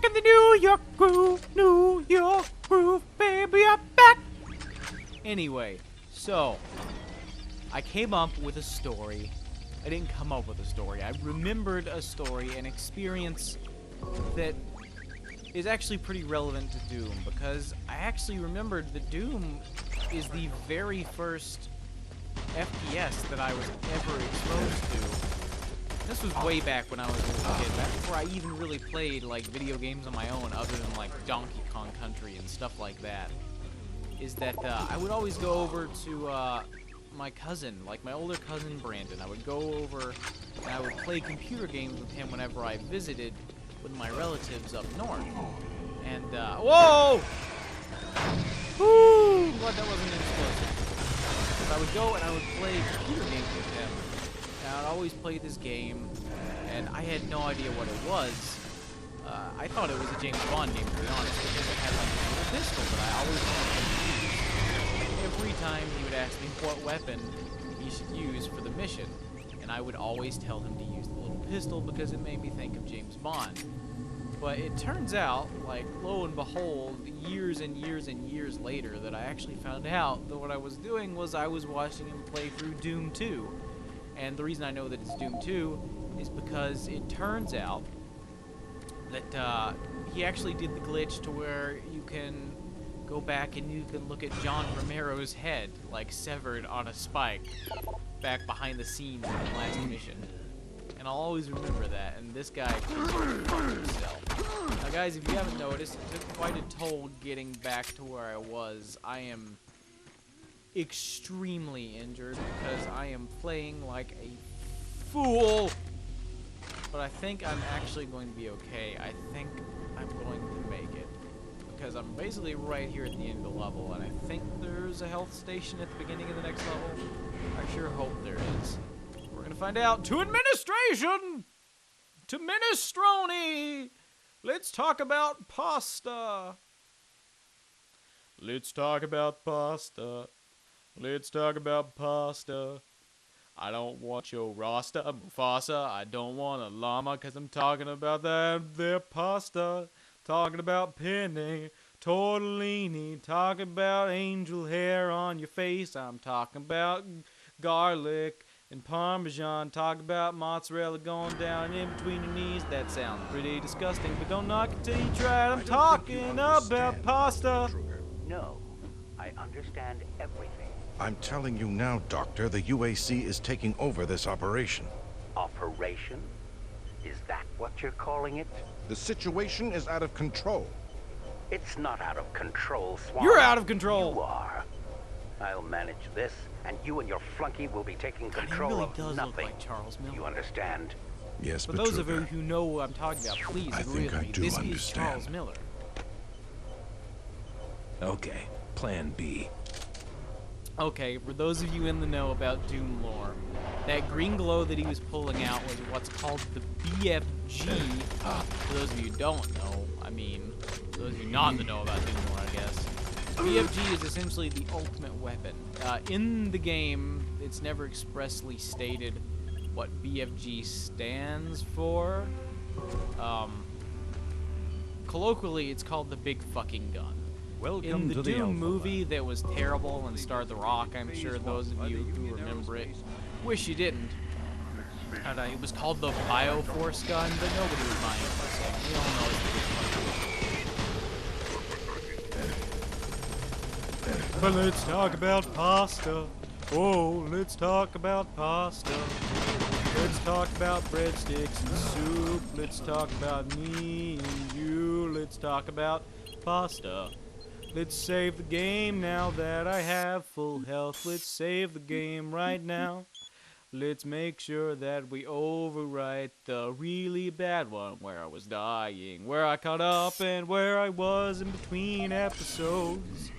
back in the New York groove, baby, I'm back. Anyway, so I came up with a story. I didn't come up with a story. I remembered a story, an experience that is actually pretty relevant to Doom, because I actually remembered that Doom is the very first FPS that I was ever exposed to. This was way back when I was a little kid, back before I even really played like video games on my own, other than like Donkey Kong Country and stuff like that. Is that I would always go over to my cousin, like my older cousin Brandon. I would go over and I would play computer games with him whenever I visited with my relatives up north. And whoa! Woo! What? That wasn't an explosive. But I would go and I would play computer games with him. And I'd always play this game, and I had no idea what it was. I thought it was a James Bond game, to be honest, because it had like a little pistol that I always wanted him to use. Every time he would ask me what weapon he should use for the mission, and I would always tell him to use the little pistol because it made me think of James Bond. But it turns out, like, lo and behold, years and years and years later, that I actually found out that what I was doing was I was watching him play through Doom 2. And the reason I know that it's Doom 2 is because it turns out that he actually did the glitch to where you can go back and you can look at John Romero's head, like severed on a spike, back behind the scenes in the last mission. And I'll always remember that, and this guy can fuck himself. Now guys, if you haven't noticed, it took quite a toll getting back to where I was. I am extremely injured because I am playing like a fool. But I think I'm actually going to be okay. I think I'm going to make it. Because I'm basically right here at the end of the level, and I think there's a health station at the beginning of the next level. I sure hope there is. We're gonna find out. To administration! To minestrone! Let's talk about pasta. Let's talk about pasta. Let's talk about pasta. I don't want your Rasta Mufasa. I don't want a llama, cause I'm talking about their pasta. Talking about penne, tortellini. Talking about angel hair on your face. I'm talking about garlic and Parmesan. Talking about mozzarella going down in between your knees. That sounds pretty disgusting, but don't knock it till you try it. I'm talking about pasta. No, I understand everything. I'm telling you now, Doctor, the UAC is taking over this operation. Operation? Is that what you're calling it? The situation is out of control. It's not out of control, Swan. You're out of control. You are. I'll manage this, and you and your flunky will be taking control he really of does nothing. look like Charles Miller. You understand? Yes, For but those of you who know what I'm talking about, please I agree think with I me. do This is understand. Charles Miller. Okay, plan B. Okay, for those of you in the know about Doom lore, that green glow that he was pulling out was what's called the BFG. For those of you who don't know, I mean, for those of you not in the know about Doom lore, I guess. BFG is essentially the ultimate weapon. In the game, it's never expressly stated what BFG stands for. Colloquially, it's called the big fucking gun. In the Doom movie that was terrible and starred The Rock, I'm sure those of you who remember it wish you didn't. It was called the Bioforce gun, but nobody was buying it, so we all know it's the big fucking gun. But let's talk about pasta. Oh, let's talk about pasta. Let's talk about breadsticks and soup. Let's talk about me and you. Let's talk about pasta. Let's save the game now that I have full health. Let's save the game right now. Let's make sure that we overwrite the really bad one where I was dying, where I caught up, and where I was in between episodes.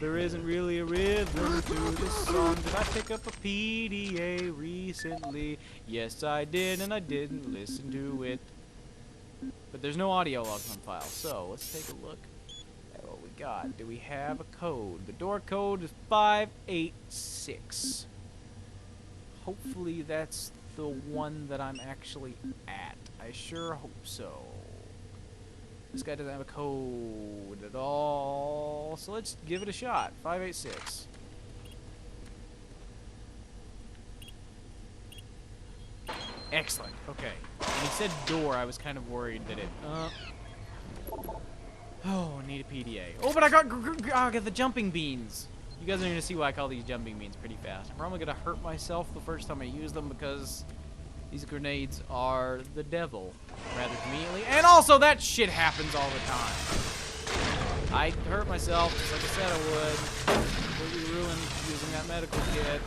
There isn't really a rhythm to this song. Did I pick up a PDA recently? Yes, I did, and I didn't listen to it. But there's no audio logs on file, so let's take a look. What we got? Do we have a code? The door code is 586. Hopefully that's the one that I'm actually at. I sure hope so. This guy doesn't have a code at all, so let's give it a shot. 586. Excellent. Okay. When he said door, I was kind of worried that it. Oh, I need a PDA. Oh, but I got the jumping beans. You guys are going to see why I call these jumping beans pretty fast. I'm probably going to hurt myself the first time I use them because these grenades are the devil rather conveniently. And also, that shit happens all the time. I hurt myself just like I said I would. Completely ruined using that medical kit.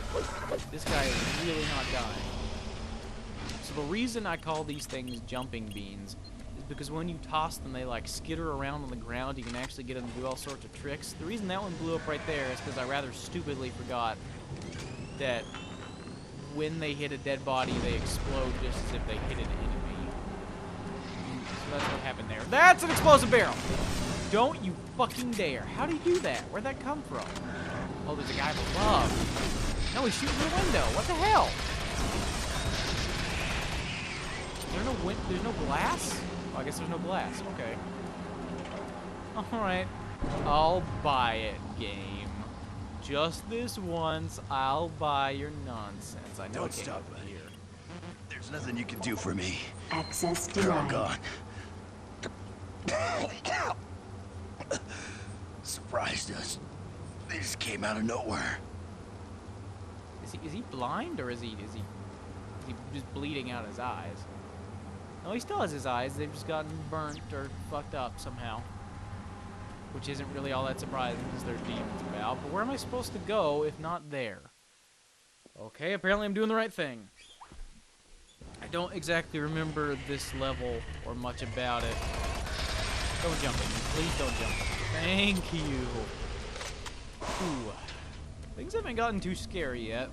This guy is really not dying. So the reason I call these things jumping beans is because when you toss them, they like skitter around on the ground. You can actually get them to do all sorts of tricks. The reason that one blew up right there is because I rather stupidly forgot that when they hit a dead body, they explode just as if they hit an enemy. So that's what happened there. That's an explosive barrel! Don't you fucking dare. How do you do that? Where'd that come from? Oh, there's a guy above. No, he's shooting through the window. What the hell? There's no glass? Oh, I guess there's no glass. Okay. Alright. I'll buy it, game. Just this once, I'll buy your nonsense. I know Don't it came stop, over buddy. here. There's nothing you can do for me. Access They're all denied. gone. Surprised us. They just came out of nowhere. Is he blind or is he just bleeding out his eyes? No, he still has his eyes. They've just gotten burnt or fucked up somehow. Which isn't really all that surprising because they're demons about. But where am I supposed to go if not there? Okay, apparently I'm doing the right thing. I don't exactly remember this level or much about it. Don't jump at me. Please don't jump at me. Thank you. Ooh. Things haven't gotten too scary yet.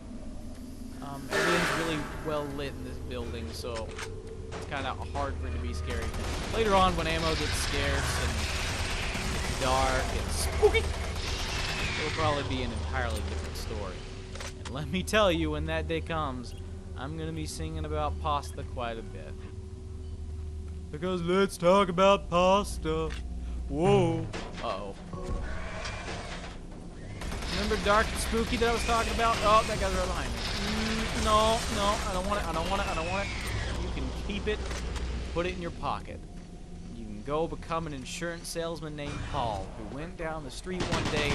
Everything's really well lit in this building, so it's kind of hard for it to be scary. Later on, when ammo gets scarce and it's dark and spooky, it'll probably be an entirely different story. And let me tell you, when that day comes, I'm going to be singing about pasta quite a bit. Because let's talk about pasta. Whoa. Uh-oh. Remember dark and spooky that I was talking about? Oh, that guy's right behind me. No, I don't want it, I don't want it. You can keep it, put it in your pocket. You can go become an insurance salesman named Paul, who went down the street one day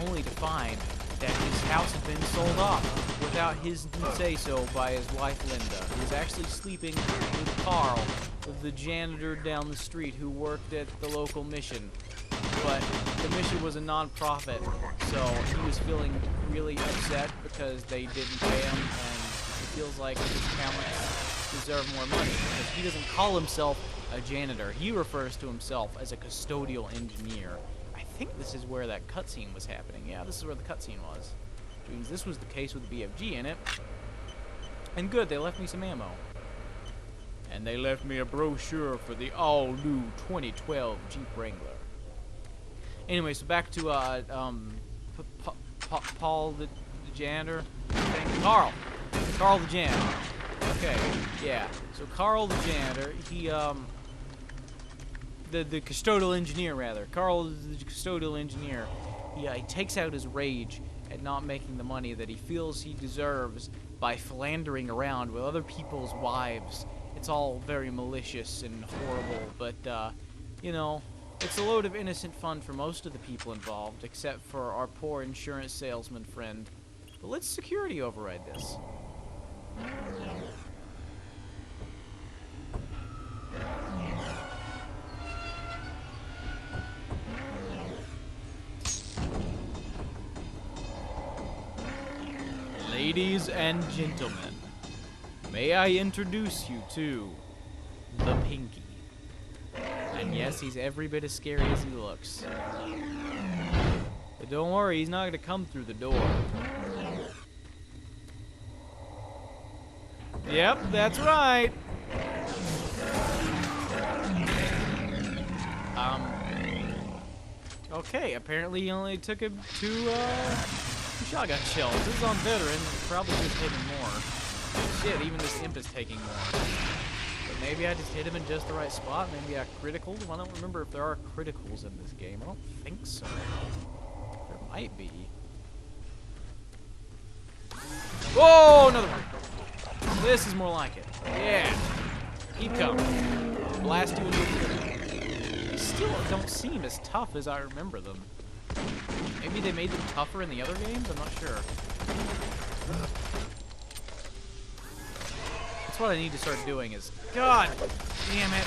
only to find that his house had been sold off without his say-so by his wife Linda. He was actually sleeping with Carl, the janitor down the street who worked at the local mission. But the mission was a non-profit, so he was feeling really upset because they didn't pay him, and he feels like his parents deserve more money because he doesn't call himself a janitor. He refers to himself as a custodial engineer. I think this is where that cutscene was happening. Yeah, this is where the cutscene was. Which means this was the case with the BFG in it. And good, they left me some ammo. And they left me a brochure for the all-new 2012 Jeep Wrangler. Anyway, so back to Paul the janitor. Carl the janitor. Okay, yeah. So Carl the janitor, he the custodial engineer rather. Carl the custodial engineer. He takes out his rage at not making the money that he feels he deserves by philandering around with other people's wives. It's all very malicious and horrible, but you know, it's a load of innocent fun for most of the people involved, except for our poor insurance salesman friend. But let's security override this. Ladies and gentlemen, may I introduce you to the Pinky. And yes, he's every bit as scary as he looks. But don't worry, he's not going to come through the door. Yep, that's right. Okay, apparently he only took him two shotgun shells. This is on veteran, probably just taking more. Shit, even this imp is taking more. But maybe I just hit him in just the right spot. Maybe I criticaled. I don't remember if there are criticals in this game. I don't think so. There might be. Whoa, another one. This is more like it. Yeah. Keep coming. Blast you into the They still don't seem as tough as I remember them. Maybe they made them tougher in the other games? I'm not sure. That's what I need to start doing is... God damn it!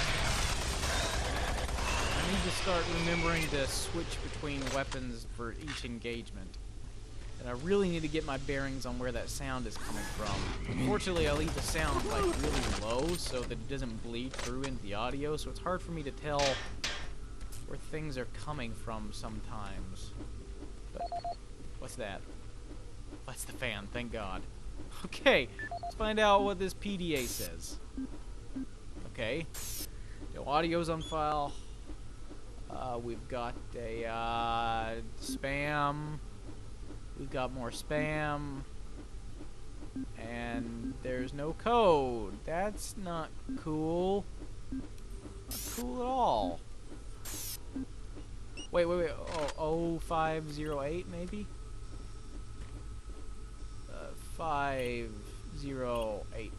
I need to start remembering to switch between weapons for each engagement. And I really need to get my bearings on where that sound is coming from. Unfortunately, I leave the sound like really low so that it doesn't bleed through into the audio, so it's hard for me to tell where things are coming from sometimes. But what's that? That's the fan, thank God. Okay, let's find out what this PDA says. Okay, no audio's on file. We've got a spam. We've got more spam. And there's no code. That's not cool. Not cool at all. Wait. Oh, 0508 maybe? 508.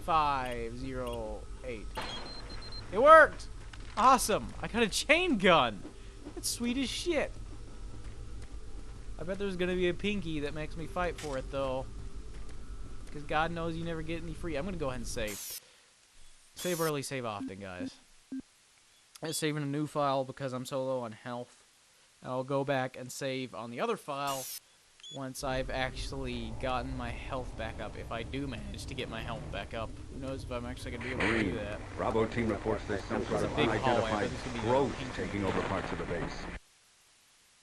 508. It worked! Awesome! I got a chain gun! It's sweet as shit. I bet there's gonna be a pinky that makes me fight for it though. Because God knows you never get any free. I'm gonna go ahead and save. Save early, save often, guys. I'm saving a new file because I'm so low on health. And I'll go back and save on the other file once I've actually gotten my health back up. If I do manage to get my health back up. Who knows if I'm actually going to be able to do that. Bravo team reports there's some sort of big hallway, unidentified but it's gonna be growth pink. taking over parts of the base.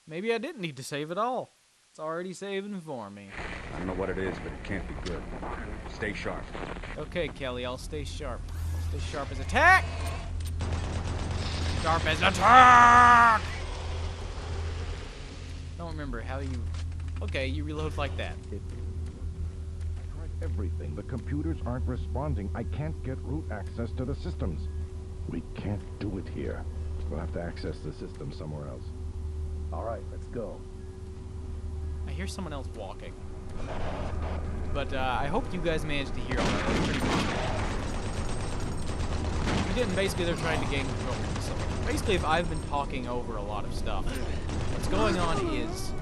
Maybe I didn't need to save at all. It's already saving for me. I don't know what it is, but it can't be good. Stay sharp. Okay, Kelly, I'll stay sharp. Stay sharp as attack! Sharp as attack! Don't remember how you... Okay, you reload like that. I tried everything. The computers aren't responding. I can't get root access to the systems. We can't do it here. We'll have to access the system somewhere else. All right, let's go. I hear someone else walking. But I hope you guys managed to hear all that. That's pretty fun. If you didn't, basically they're trying to gain control. So basically, if I've been talking over a lot of stuff, what's going on is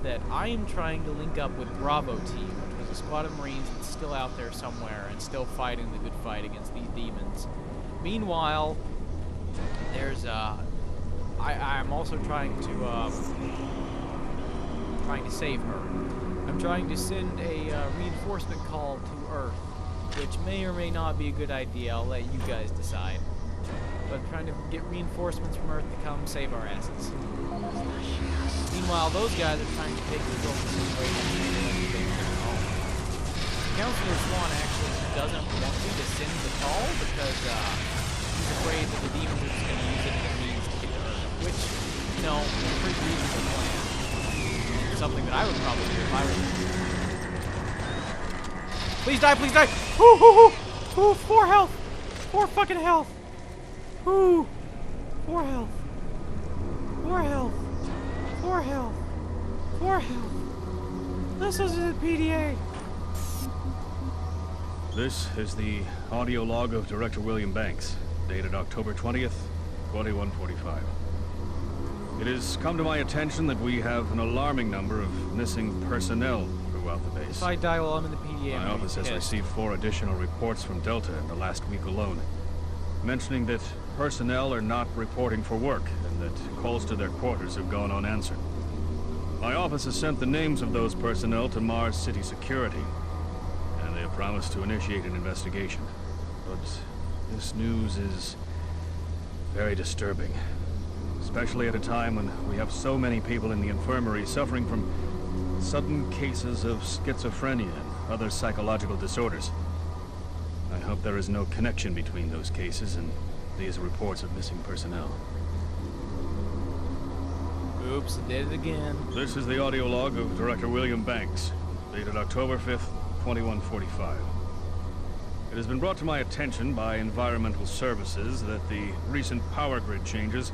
that I am trying to link up with Bravo Team, which was a squad of Marines that's still out there somewhere and still fighting the good fight against these demons. Meanwhile, there's I'm also trying to save her. I'm trying to send a reinforcement call to Earth, which may or may not be a good idea. I'll let you guys decide. But I'm trying to get reinforcements from Earth to come save our asses. Meanwhile, those guys are trying to take control of the situation. Counselor Swan actually doesn't want me to send the call because he's afraid that the demons are just going to use it as a means to get to Earth, which, you know, is a pretty reasonable plan. Something that I would probably do if I were you. Please die, please die! Ooh, ooh, ooh! Ooh, 4 health! 4 fucking health! Ooh! 4 health! 4 health! 4 health! 4 health! This is a PDA! This is the audio log of Director William Banks, dated October 20th, 2145. It has come to my attention that we have an alarming number of missing personnel throughout the base. If I die while I'm in the PDA, My office has received 4 additional reports from Delta in the last week alone, mentioning that personnel are not reporting for work and that calls to their quarters have gone unanswered. My office has sent the names of those personnel to Mars City Security, and they have promised to initiate an investigation. But this news is very disturbing, especially at a time when we have so many people in the infirmary suffering from sudden cases of schizophrenia and other psychological disorders. I hope there is no connection between those cases and these reports of missing personnel. Oops, I did it again. This is the audio log of Director William Banks, dated October 5th, 2145. It has been brought to my attention by environmental services that the recent power grid changes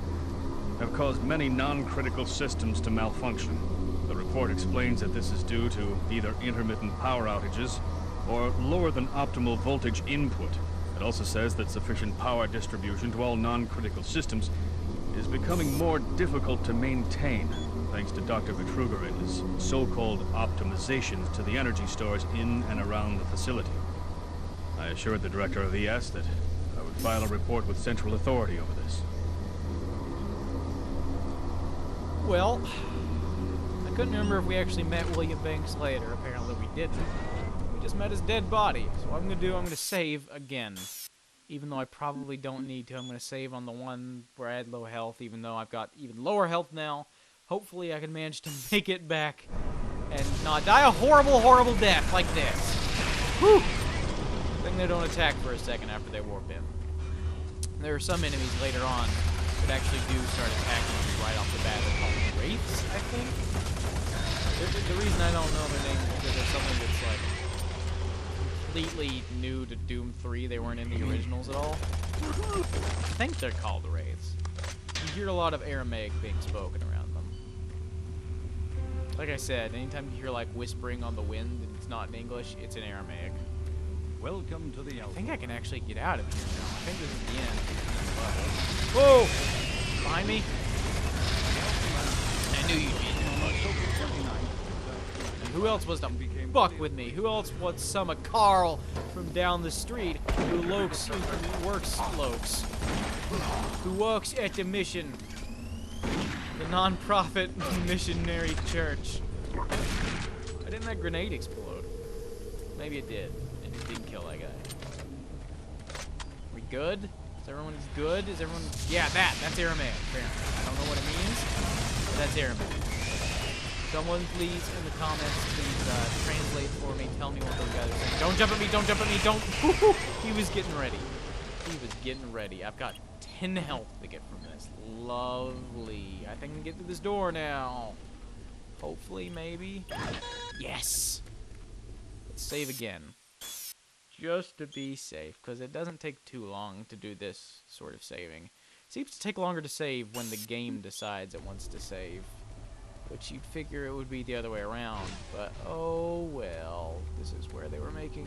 have caused many non-critical systems to malfunction. The report explains that this is due to either intermittent power outages or lower than optimal voltage input. It also says that sufficient power distribution to all non-critical systems is becoming more difficult to maintain, thanks to Dr. Vitruger and his so-called optimizations to the energy stores in and around the facility. I assured the director of ES that I would file a report with central authority over this. Well, I couldn't remember if we actually met William Banks later. Apparently we didn't. We just met his dead body. So what I'm going to do, I'm going to save again. Even though I probably don't need to. I'm going to save on the one where I had low health, even though I've got even lower health now. Hopefully I can manage to make it back and not die a horrible, horrible death like this. Whew! Thing they don't attack for a second after they warp in. There are some enemies later on that actually do start attacking you right off the bat. They're called wraiths, I think. The reason I don't know their name is because there's something that's like completely new to Doom 3. They weren't in the originals at all. I think they're called wraiths. You hear a lot of Aramaic being spoken around them. Like I said, anytime you hear like whispering on the wind and it's not in English, it's in Aramaic. Welcome to the I think I can actually get out of here now. I think this is the end. Whoa! Behind me? I knew you'd be in there, buddy. And who else was to fuck with me? Who else was some of Carl from down the street who works at the mission? The non-profit missionary church. Why didn't that grenade explode? Maybe it did. Didn't kill that guy. We good? Is everyone good? Is everyone... Yeah, that's Aramaic, apparently. I don't know what it means, but that's Aramaic. Someone please, in the comments, please translate for me. Tell me what those guys are saying. Don't jump at me, don't jump at me, don't... He was getting ready. He was getting ready. I've got 10 health to get from this. Lovely. I think I can get through this door now. Hopefully, maybe. Yes! Let's save again. Just to be safe, because it doesn't take too long to do this sort of saving. It seems to take longer to save when the game decides it wants to save, which you'd figure it would be the other way around, but oh well. This is where they were making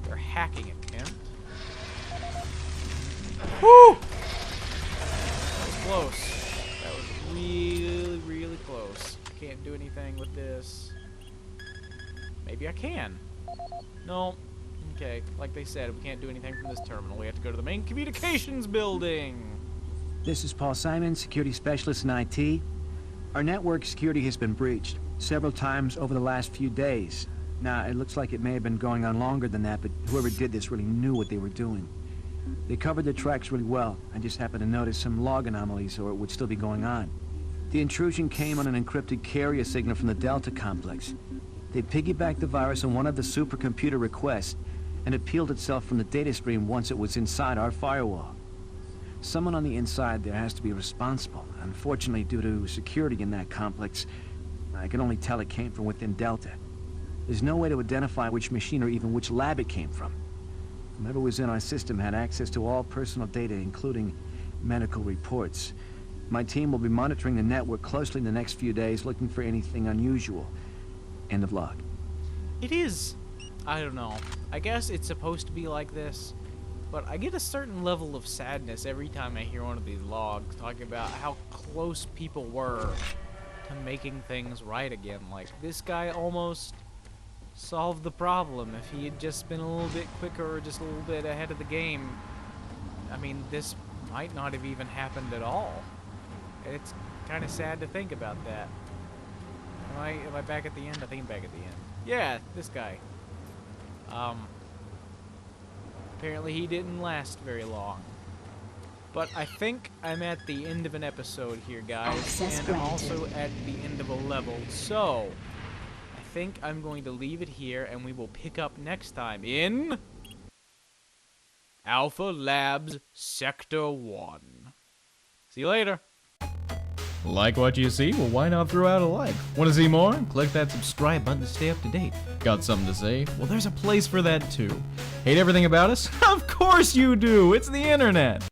their hacking attempt. Woo! That was close. That was really, really close. Can't do anything with this. Maybe I can. No. Okay, like they said, we can't do anything from this terminal. We have to go to the main communications building. This is Paul Simon, security specialist in IT. Our network security has been breached several times over the last few days. Now, it looks like it may have been going on longer than that, but whoever did this really knew what they were doing. They covered their tracks really well. I just happened to notice some log anomalies, or it would still be going on. The intrusion came on an encrypted carrier signal from the Delta complex. They piggybacked the virus on one of the supercomputer requests, and it peeled itself from the data stream once it was inside our firewall. Someone on the inside there has to be responsible. Unfortunately, due to security in that complex, I can only tell it came from within Delta. There's no way to identify which machine or even which lab it came from. Whoever was in our system had access to all personal data, including medical reports. My team will be monitoring the network closely in the next few days, looking for anything unusual. End of log. It is. I don't know. I guess it's supposed to be like this, but I get a certain level of sadness every time I hear one of these logs talking about how close people were to making things right again. Like, this guy almost solved the problem. If he had just been a little bit quicker or just a little bit ahead of the game, I mean, this might not have even happened at all. It's kind of sad to think about that. Am I back at the end? I think I'm back at the end. Yeah, this guy. Apparently he didn't last very long. But I think I'm at the end of an episode here, guys. Access and granted. I'm also at the end of a level. So, I think I'm going to leave it here, and we will pick up next time in Alpha Labs Sector 1. See you later. Like what you see? Well, why not throw out a like? Want to see more? Click that subscribe button to stay up to date. Got something to say? Well, there's a place for that too. Hate everything about us? Of course you do! It's the internet!